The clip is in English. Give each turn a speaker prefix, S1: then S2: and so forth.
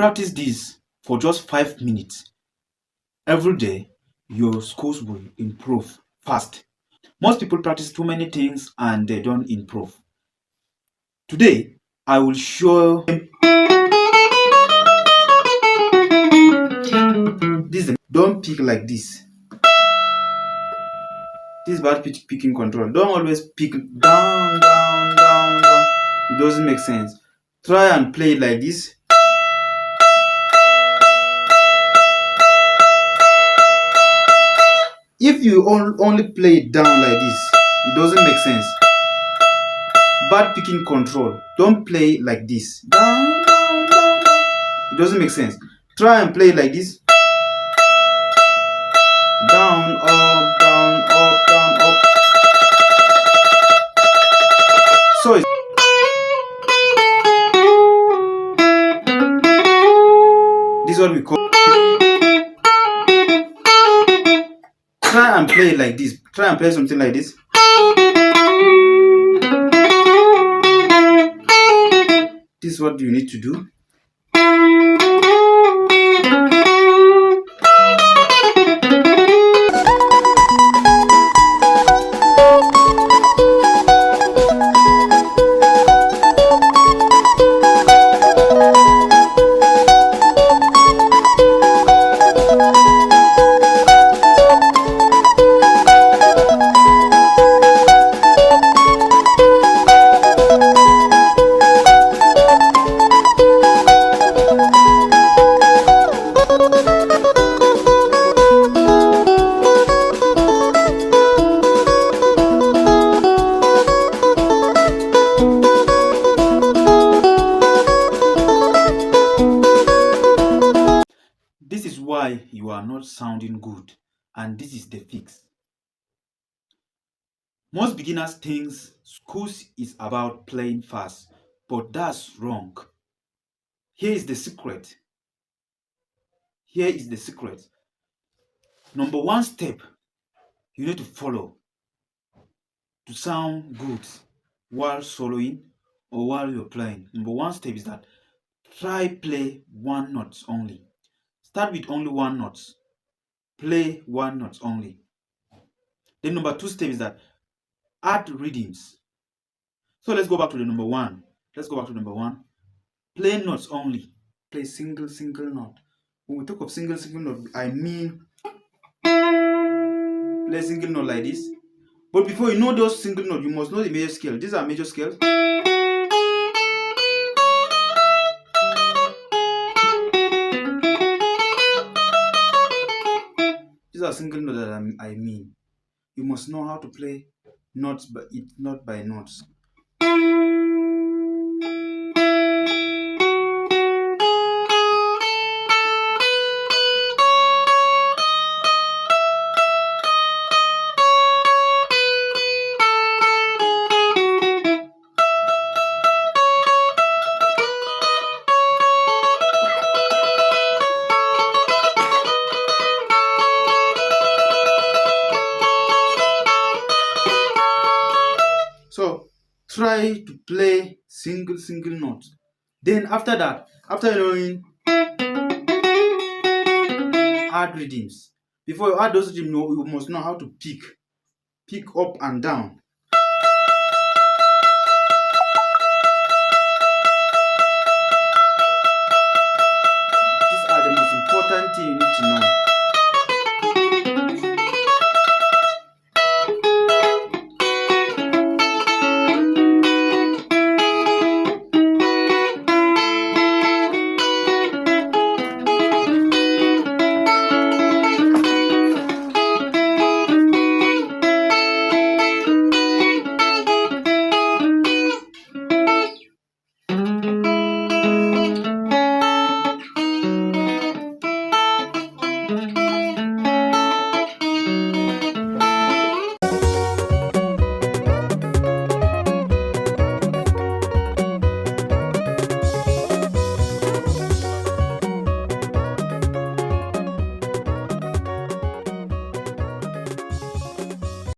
S1: practice this for just 5 minutes every day, your scores will improve fast. Most people practice too many things and they don't improve. Today, I will show them this. Don't pick like this. This is bad pitch picking control. Don't always pick down, down, down, down. It doesn't make sense. Try and play it like this. If you only play it down like this, it doesn't make sense. Bad picking control. Don't play like this. Down, down, down, down. It doesn't make sense. Try and play it like this. Down, up, down, up, down, up. So this is what we call. Try and play it like this. Try and play something like this. This is what you need to do. This is why you are not sounding good, and this is the fix. Most beginners think Soukous is about playing fast, but that's wrong. Here is the secret. Here is the secret. Number one step you need to follow to sound good while soloing or while you're playing. Number one step is that try play one note only. Start with only one note. Play one note only. Then number two step is that add rhythms. So let's go back to the number one. Let's go back to number one. Play notes only. Play single note. When we talk of single note, I mean play single note like this. But before you know those single notes, you must know the major scale. These are major scales. These are single notes that I mean. You must know how to play notes, but it's not by notes. So try to play single notes. Then after that, after knowing, add rhythms. Before you add those rhythms, you must know how to pick up and down. These are the most important things you need to know.